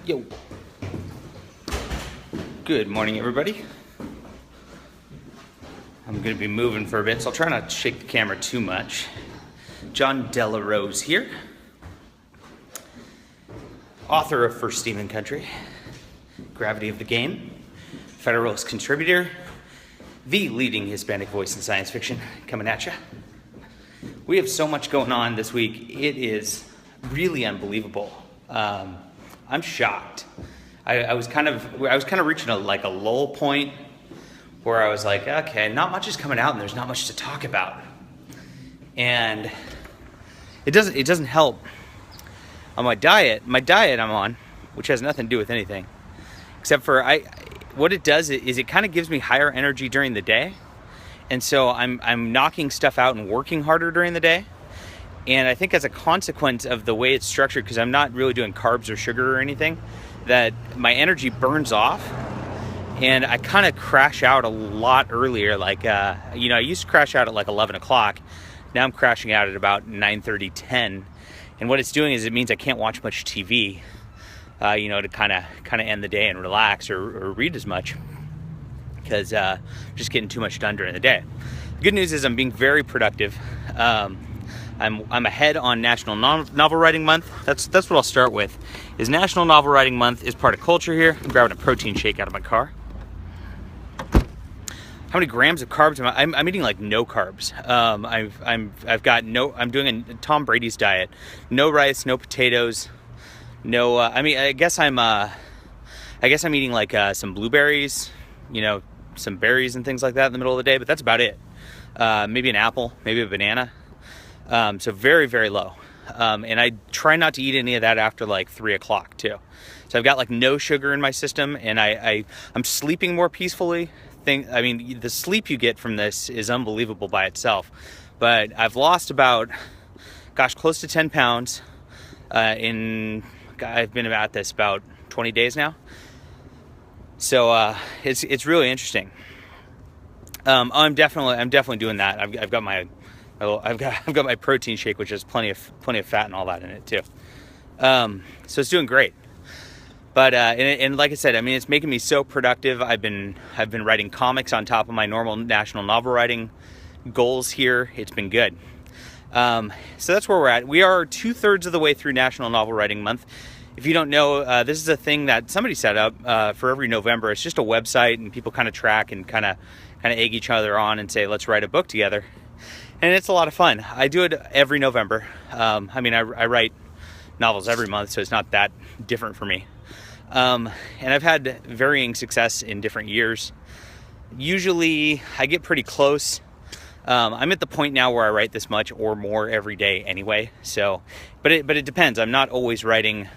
Yo. Good morning, everybody. I'm going to be moving for a bit, so I'll try not to shake the camera too much. John Delarose here, author of First Steam and Country, Gravity of the Game, Federalist contributor, the leading Hispanic voice in science fiction, coming at you. We have so much going on this week. It is really unbelievable. I'm shocked. I was kind of reaching a lull point where I was like, okay, not much is coming out and there's not much to talk about. And it doesn't help on my diet I'm on, which has nothing to do with anything, except for what it does is it kind of gives me higher energy during the day. And so I'm knocking stuff out and working harder during the day. And I think as a consequence of the way it's structured, because I'm not really doing carbs or sugar or anything, that my energy burns off. And I kind of crash out a lot earlier. I used to crash out at 11 o'clock. Now I'm crashing out at about 9:30, 10. And what it's doing is it means I can't watch much TV, to kind of end the day and relax or read as much, because just getting too much done during the day. The good news is I'm being very productive. I'm ahead on National Novel Writing Month. That's what I'll start with. Is National Novel Writing Month is part of culture here. I'm grabbing a protein shake out of my car. How many grams of carbs am I? I'm eating no carbs. I'm doing a Tom Brady's diet. No rice, no potatoes, no. I guess I'm eating some blueberries, some berries and things like that in the middle of the day. But that's about it. Maybe an apple, maybe a banana. So very, very low. And I try not to eat any of that after 3 o'clock too. So I've got no sugar in my system, and I'm sleeping more peacefully. The sleep you get from this is unbelievable by itself. But I've lost about, close to 10 pounds. I've been at this about 20 days now. So it's really interesting. I'm definitely doing that. I've got my protein shake, which has plenty of fat and all that in it too. So it's doing great. But and like I said, it's making me so productive. I've been writing comics on top of my normal national novel writing goals here. It's been good. So that's where we're at. We are 2/3 of the way through National Novel Writing Month. If you don't know, this is a thing that somebody set up for every November. It's just a website, and people kind of track and kind of egg each other on and say, let's write a book together. And it's a lot of fun. I do it every November. I write novels every month, so it's not that different for me. And I've had varying success in different years. Usually I get pretty close. I'm at the point now where I write this much or more every day anyway. So, but it depends. I'm not always writing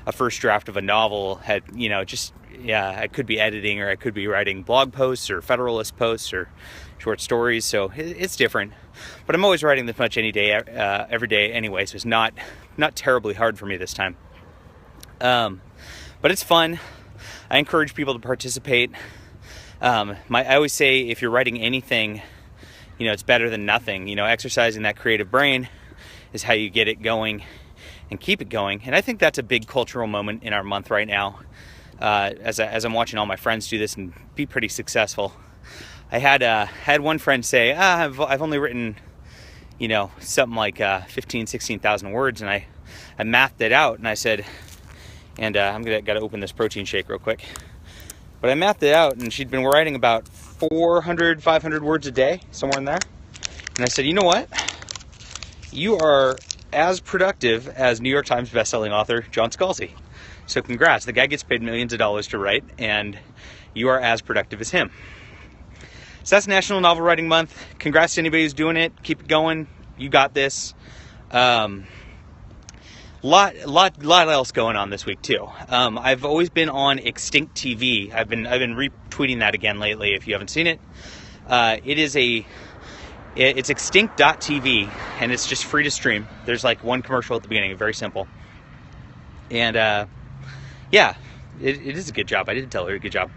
a first draft of a novel. I could be editing, or I could be writing blog posts or Federalist posts or short stories. So it's different. But I'm always writing this much any day, every day anyway. So it's not terribly hard for me this time. But it's fun. I encourage people to participate. I always say, if you're writing anything, it's better than nothing. Exercising that creative brain is how you get it going and keep it going. And I think that's a big cultural moment in our month right now. As I'm watching all my friends do this and be pretty successful. I had one friend say, I've only written, something like 15,000, 16,000 words, and I mathed it out, and I said, and I'm got to open this protein shake real quick. But I mathed it out, and she'd been writing about 400, 500 words a day, somewhere in there. And I said, you know what? You are as productive as New York Times bestselling author John Scalzi. So congrats. The guy gets paid millions of dollars to write, and you are as productive as him. So that's National Novel Writing Month. Congrats to anybody who's doing it. Keep it going. You got this. Lot else going on this week too. I've always been on Extinct TV. I've been retweeting that again lately. If you haven't seen it, it's extinct.tv, and it's just free to stream. There's one commercial at the beginning, very simple. And it is a good job. I did tell her a good job.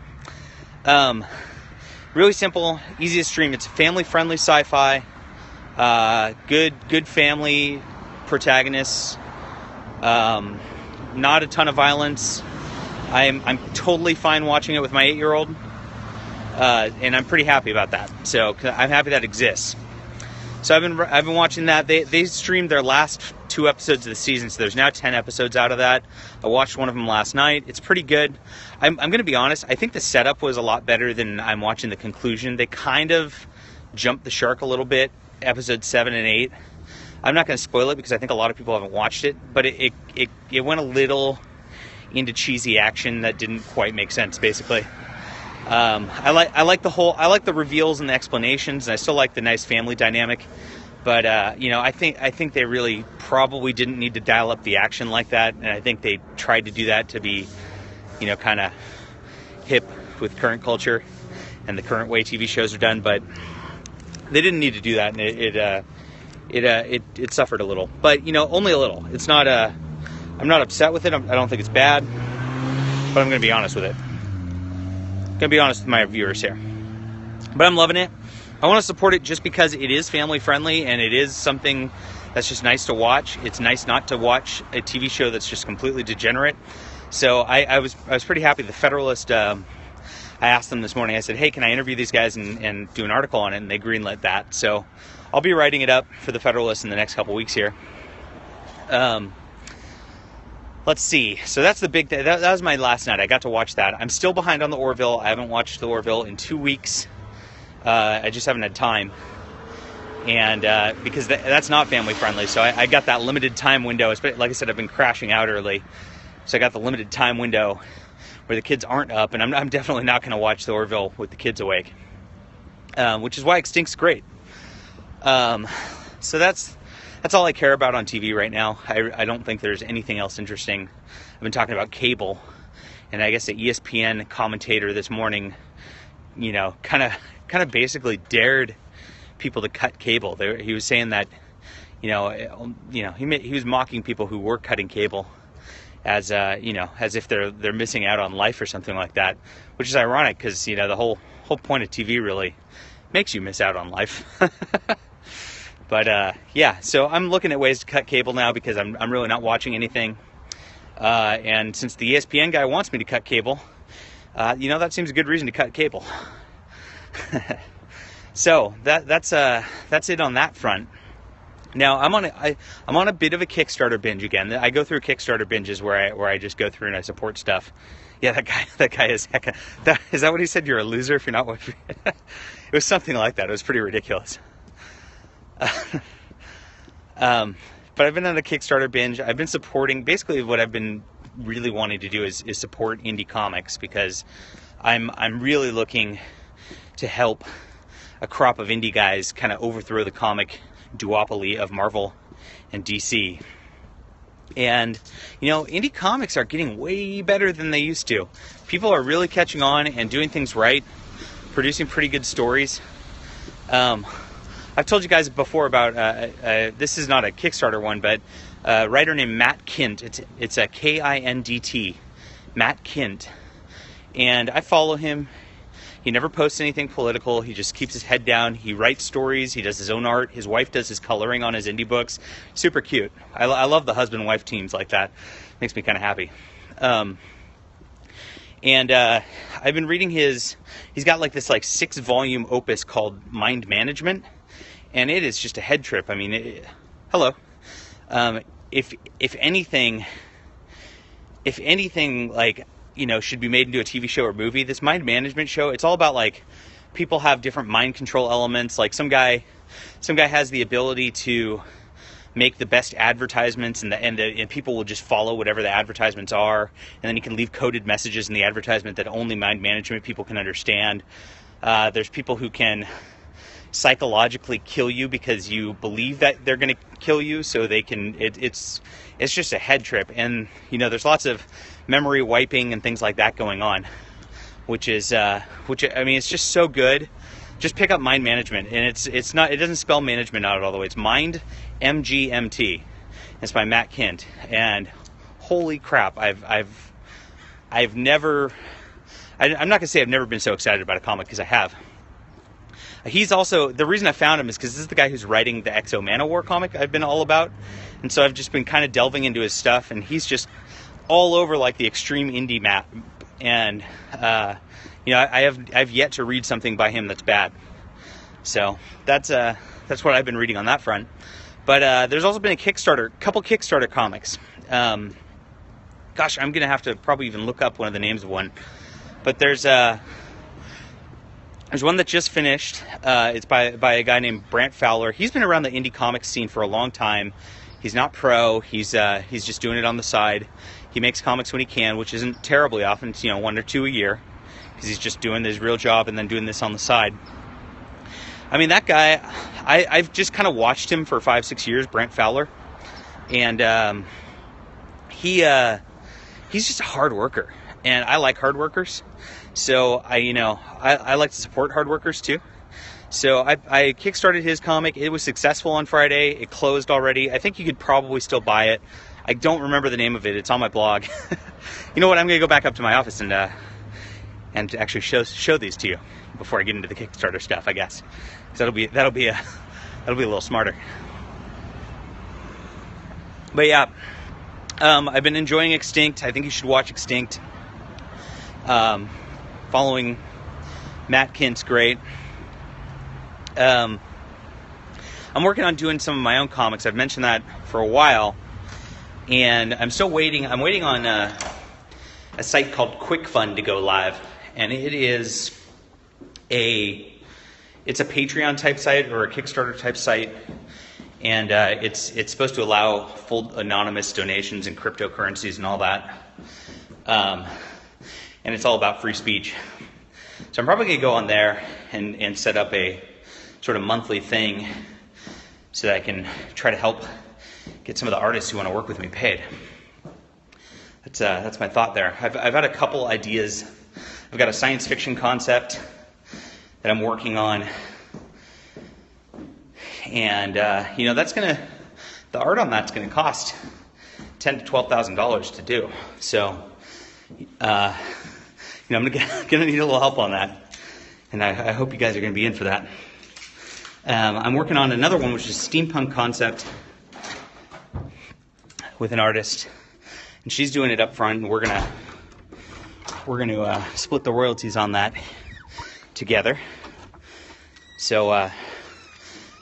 Really simple, easy to stream. It's family-friendly sci-fi. Good family protagonists. Not a ton of violence. I'm totally fine watching it with my 8-year-old, and I'm pretty happy about that. So I'm happy that exists. So I've been watching that. They streamed their last 2 episodes of the season, so there's now 10 episodes out of that. I watched one of them last night. It's pretty good. I'm going to be honest. I think the setup was a lot better than I'm watching the conclusion. They kind of jumped the shark a little bit, episodes 7 and 8. I'm not going to spoil it because I think a lot of people haven't watched it, but it went a little into cheesy action that didn't quite make sense, basically. I like the reveals and the explanations, and I still like the nice family dynamic. But I think they really probably didn't need to dial up the action like that, and I think they tried to do that to be, kind of hip with current culture and the current way TV shows are done. But they didn't need to do that, and it suffered a little. But only a little. It's not I'm not upset with it. I don't think it's bad, but I'm going to be honest with it. Gonna be honest with my viewers here, but I'm loving it. I want to support it just because it is family friendly and it is something that's just nice to watch. It's nice not to watch a TV show that's just completely degenerate. So I was pretty happy. The Federalist, I asked them this morning, I said, hey, can I interview these guys and do an article on it? And they greenlit that. So I'll be writing it up for the Federalist in the next couple weeks here. Let's see. So that's the big thing. That was my last night. I got to watch that. I'm still behind on the Orville. I haven't watched the Orville in 2 weeks. I just haven't had time. And because that's not family friendly. So I got that limited time window. Like I said, I've been crashing out early. So I got the limited time window where the kids aren't up. And I'm definitely not going to watch the Orville with the kids awake. Which is why Extinct's great. So that's all I care about on TV right now. I don't think there's anything else interesting. I've been talking about cable, and I guess the ESPN commentator this morning, kind of basically dared people to cut cable. He was saying that, he was mocking people who were cutting cable as as if they're missing out on life or something like that, which is ironic because the whole point of TV really makes you miss out on life. But so I'm looking at ways to cut cable now because I'm really not watching anything. And since the ESPN guy wants me to cut cable, that seems a good reason to cut cable. So that's it on that front. Now I'm on a bit of a Kickstarter binge again. I go through Kickstarter binges where I just go through and I support stuff. Yeah, that guy is is that what he said? You're a loser if you're not watching it. It was something like that. It was pretty ridiculous. But I've been on a Kickstarter binge. I've been supporting, basically what I've been really wanting to do is support indie comics because I'm really looking to help a crop of indie guys kind of overthrow the comic duopoly of Marvel and DC. And, indie comics are getting way better than they used to. People are really catching on and doing things right, producing pretty good stories. I've told you guys before about, this is not a Kickstarter one, but a writer named Matt Kindt. It's a Kindt, Matt Kindt. And I follow him. He never posts anything political. He just keeps his head down. He writes stories. He does his own art. His wife does his coloring on his indie books. Super cute. I love the husband-wife teams like that. Makes me kind of happy. And I've been reading he's got this 6-volume opus called Mind Management. And it is just a head trip. I mean, hello. If anything, should be made into a TV show or movie, this Mind Management show, it's all about people have different mind control elements. Like some guy has the ability to make the best advertisements, and people will just follow whatever the advertisements are, and then he can leave coded messages in the advertisement that only Mind Management people can understand. There's people who can psychologically kill you because you believe that they're going to kill you, so they can. It's just a head trip, and there's lots of memory wiping and things like that going on, which it's just so good. Just pick up Mind Management, and it doesn't spell management out all the way. It's Mind MGMT. It's by Matt Kindt, and holy crap, I've never. I'm not gonna say I've never been so excited about a comic because I have. He's also, the reason I found him is because this is the guy who's writing the X-O Manowar comic I've been all about. And so I've just been kind of delving into his stuff, and he's just all over like the extreme indie map, and I've yet to read something by him that's bad. So that's what I've been reading on that front. But there's also been a couple Kickstarter comics. Gosh, I'm gonna have to probably even look up one of the names of one. But there's one that just finished. It's by a guy named Brant Fowler. He's been around the indie comics scene for a long time. He's not pro. He's just doing it on the side. He makes comics when he can, which isn't terribly often. It's, 1 or 2 a year, because he's just doing his real job and then doing this on the side. I mean, that guy, I've just kind of watched him for 5-6 years, Brant Fowler, and he's just a hard worker, and I like hard workers, so I like to support hard workers too. So I kickstarted his comic. It was successful on Friday. It closed already. I think you could probably still buy it. I don't remember the name of it. It's on my blog. You know what? I'm gonna go back up to my office and actually show these to you before I get into the Kickstarter stuff, I guess. So that'll be a little smarter. But yeah, I've been enjoying Extinct. I think you should watch Extinct. Following Matt Kint's great. I'm working on doing some of my own comics. I've mentioned that for a while, and I'm still waiting. I'm waiting on a site called QuickFund to go live, and it's a Patreon type site or a Kickstarter type site, and it's supposed to allow full anonymous donations and cryptocurrencies and all that, and it's all about free speech. So I'm probably going to go on there and set up a sort of monthly thing so that I can try to help get some of the artists who want to work with me paid. That's my thought there. I've had a couple ideas. I've got a science fiction concept that I'm working on, and the art on that's gonna cost $10,000 to $12,000 to do. So I'm gonna need a little help on that, and I hope you guys are gonna be in for that. I'm working on another one, which is a steampunk concept with an artist, and she's doing it up front, and we're gonna split the royalties on that together. So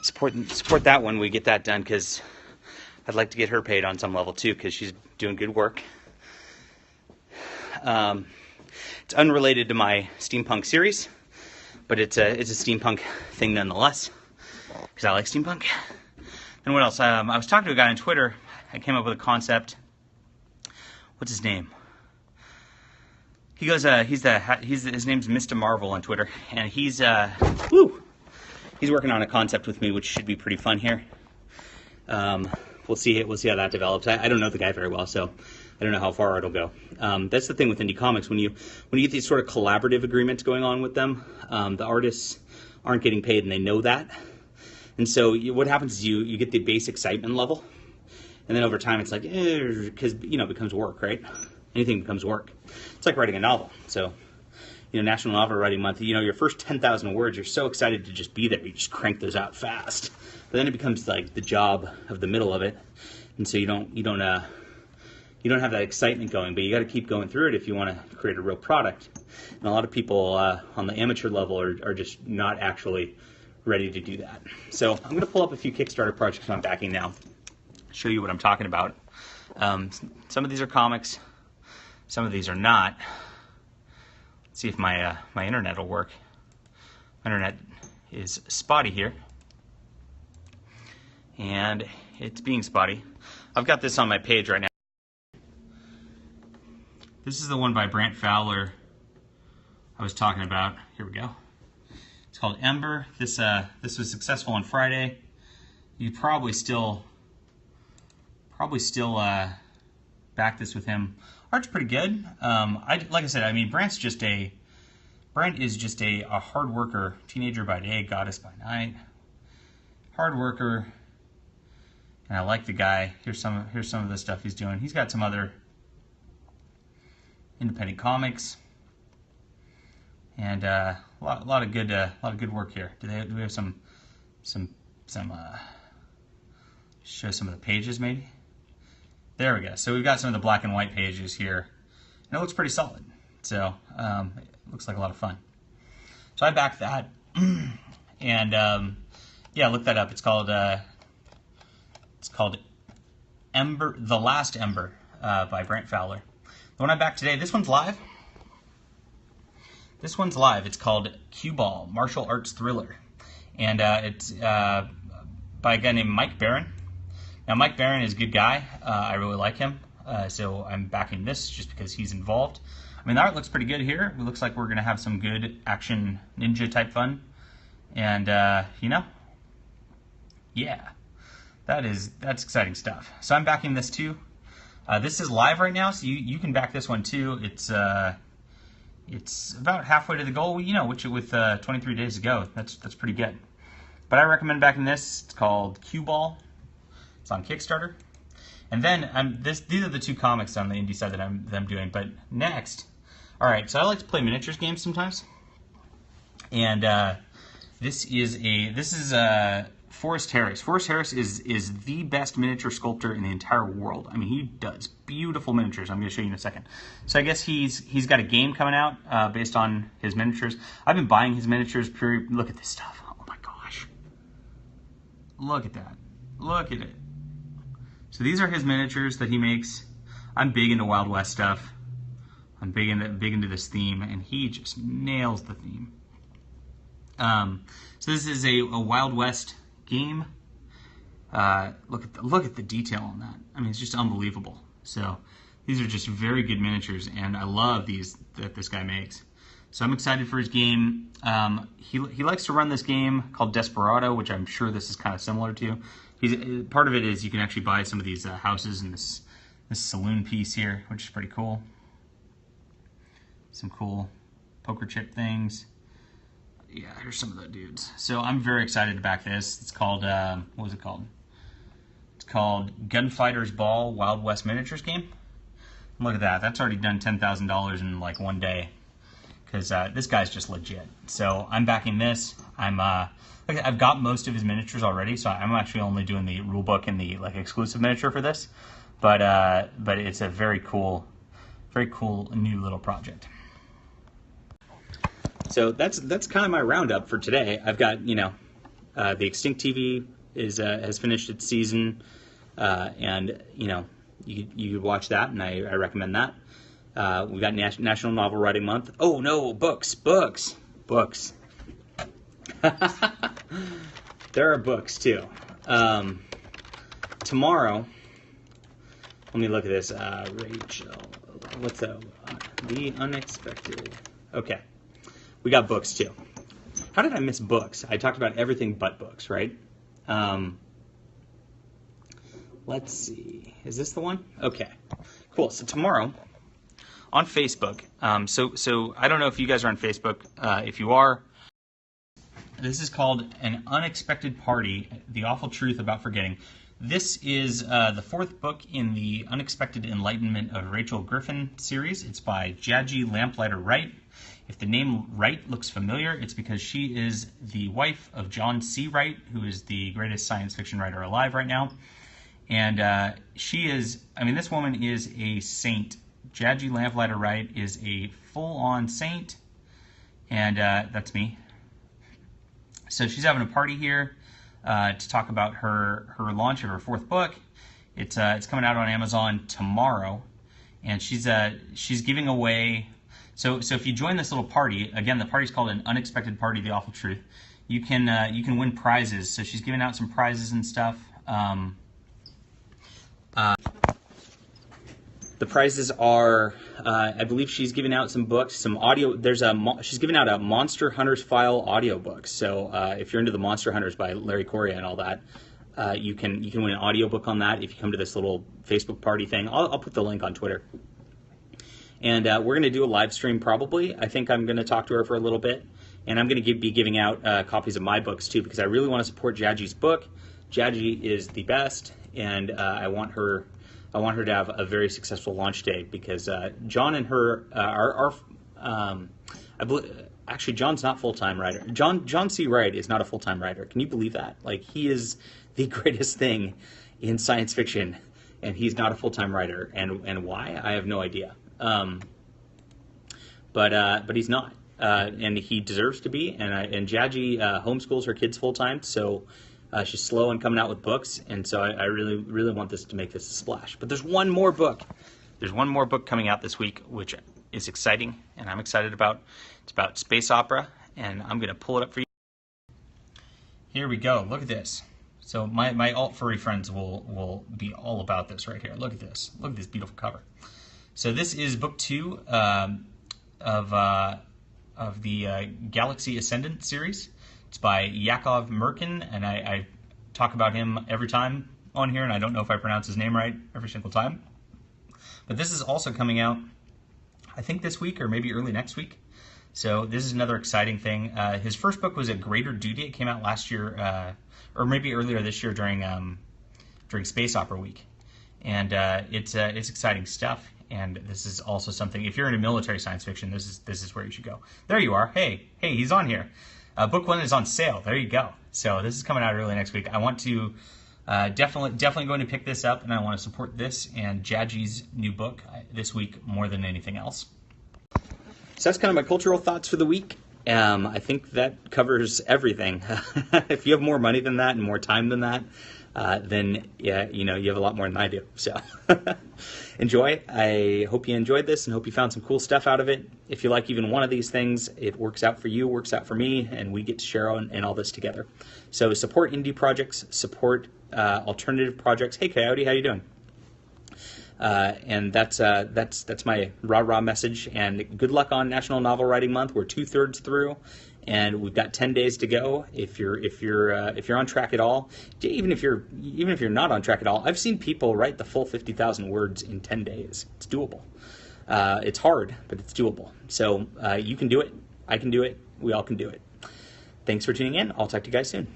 support that when we get that done, because I'd like to get her paid on some level too, because she's doing good work. It's unrelated to my steampunk series, but it's a steampunk thing nonetheless, because I like steampunk. And what else? I was talking to a guy on Twitter. I came up with a concept. What's his name? He goes, his name's Mr. Marvel on Twitter, and he's working on a concept with me, which should be pretty fun here. We'll see how that develops. I don't know the guy very well, so I don't know how far it'll go. That's the thing with indie comics. When you get these sort of collaborative agreements going on with them, the artists aren't getting paid, and they know that. And so what happens is you get the base excitement level, and then over time it's like, because it becomes work, right? Anything becomes work. It's like writing a novel. So, National Novel Writing Month, your first 10,000 words, you're so excited to just be there. You just crank those out fast. But then it becomes like the job of the middle of it. And so you don't have that excitement going, but you got to keep going through it if you want to create a real product. And a lot of people on the amateur level are just not actually ready to do that. So I'm going to pull up a few Kickstarter projects I'm backing now, show you what I'm talking about. Some of these are comics. Some of these are not. Let's see if my internet will work. My internet is spotty here, and it's being spotty. I've got this on my page right now. This is the one by Brant Fowler I was talking about. Here we go. It's called Ember. This was successful on Friday. You probably still back this with him. Art's pretty good. Like I said, I mean, Brant is just a hard worker, teenager by day, goddess by night. Hard worker, and I like the guy. Here's some of the stuff he's doing. He's got some other independent comics, and a lot of good work here. Do we have some show some of the pages maybe? There we go. So we've got some of the black and white pages here, and it looks pretty solid. So it looks like a lot of fun. So I backed that, and yeah, look that up. It's called Ember, The Last Ember by Brent Fowler. The one I backed today, this one's live. This one's live. It's called Cue Ball, Martial Arts Thriller. And it's by a guy named Mike Barron. Now, Mike Barron is a good guy. I really like him. So I'm backing this just because he's involved. I mean, the art looks pretty good here. It looks like we're going to have some good action ninja type fun. And, you know, yeah, that's exciting stuff. So I'm backing this too. This is live right now, so you can back this one too. It's about halfway to the goal, you know, which with 23 days to go, that's pretty good. But I recommend backing this. It's called Cue Ball. It's on Kickstarter. And then these are the two comics on the indie side that I'm doing. But next, all right. So I like to play miniatures games sometimes, and this is Forrest Harris. Forrest Harris is the best miniature sculptor in the entire world. I mean, he does beautiful miniatures. I'm going to show you in a second. So I guess he's got a game coming out based on his miniatures. I've been buying his miniatures. Look at this stuff. Oh my gosh. Look at that. Look at it. So these are his miniatures that he makes. I'm big into Wild West stuff. I'm big into this theme, and he just nails the theme. So this is a Wild West game. Look at the detail on that. I mean, it's just unbelievable. So these are just very good miniatures, and I love these that this guy makes. So I'm excited for his game. He likes to run this game called Desperado, which I'm sure this is kind of similar to. Part of it is you can actually buy some of these houses and this saloon piece here, which is pretty cool. Some cool poker chip things. Yeah, here's some of the dudes. So I'm very excited to back this. It's called, what was it called? It's called Gunfighter's Ball Wild West Miniatures Game. Look at that. That's already done $10,000 in like one day. Because this guy's just legit. So I'm backing this. I've got most of his miniatures already, so I'm actually only doing the rulebook and the like exclusive miniature for this. But it's a very cool new little project. So that's kind of my roundup for today. I've got, you know, the Extinct TV has finished its season, and you know you could watch that, and I recommend that. We've got National Novel Writing Month. Oh no, books. There are books too. Tomorrow, let me look at this. Rachel, what's that? The Unexpected. Okay. We got books too. How did I miss books? I talked about everything but books, right? Let's see. Is this the one? Okay. Cool. So tomorrow on Facebook. So I don't know if you guys are on Facebook. If you are, this is called An Unexpected Party: The Awful Truth About Forgetting. This is the fourth book in the Unexpected Enlightenment of Rachel Griffin series. It's by Jaji Lamplighter Wright. If the name Wright looks familiar, it's because she is the wife of John C. Wright, who is the greatest science fiction writer alive right now. And she is, I mean, this woman is a saint. Jaji Lamplighter Wright is a full-on saint, and that's me. So she's having a party here to talk about her launch of her fourth book. It's coming out on Amazon tomorrow, and she's giving away. So if you join this little party, again, the party's called An Unexpected Party: The Awful Truth. You can win prizes. So she's giving out some prizes and stuff. The prizes are, I believe she's giving out some books, some audio. She's giving out a Monster Hunters File audiobook. So if you're into the Monster Hunters by Larry Correia and all that, you can win an audiobook on that if you come to this little Facebook party thing. I'll put the link on Twitter. And we're going to do a live stream probably. I think I'm going to talk to her for a little bit. And I'm going to be giving out copies of my books too, because I really want to support Jaji's book. Jaji is the best, and I want her to have a very successful launch day, because John and her actually John's not full-time writer. John C. Wright is not a full-time writer. Can you believe that? Like, he is the greatest thing in science fiction and he's not a full-time writer. And why? I have no idea. But he's not, and he deserves to be. And Jaji homeschools her kids full-time, so she's slow in coming out with books, and so I really, really want this to make this a splash. But there's one more book. There's one more book coming out this week, which is exciting, and I'm excited about. It's about space opera, and I'm going to pull it up for you. Here we go. Look at this. So my alt furry friends will be all about this right here. Look at this. Look at this beautiful cover. So this is book 2 of the Galaxy Ascendant series. It's by Yakov Merkin, and I talk about him every time on here, and I don't know if I pronounce his name right every single time. But this is also coming out, I think this week or maybe early next week. So this is another exciting thing. His first book was A Greater Duty. It came out last year, or maybe earlier this year during Space Opera Week. And it's exciting stuff. And this is also something, if you're into military science fiction, this is where you should go. There you are. Hey, he's on here. Book 1 is on sale. There you go. So this is coming out early next week. I want to definitely going to pick this up, and I want to support this and Jaji's new book this week more than anything else. So that's kind of my cultural thoughts for the week. I think that covers everything. If you have more money than that and more time than that, then yeah, you have a lot more than I do. So enjoy. I hope you enjoyed this and hope you found some cool stuff out of it. If you like even one of these things, it works out for you, works out for me, and we get to share in all this together. So support indie projects, support alternative projects. Hey Coyote, how you doing? And that's my rah-rah message, and good luck on National Novel Writing Month. We're 2/3 through, and we've got 10 days to go. If you're on track at all, even if you're not on track at all, I've seen people write the full 50,000 words in 10 days. It's doable. It's hard, but it's doable. So you can do it. I can do it. We all can do it. Thanks for tuning in. I'll talk to you guys soon.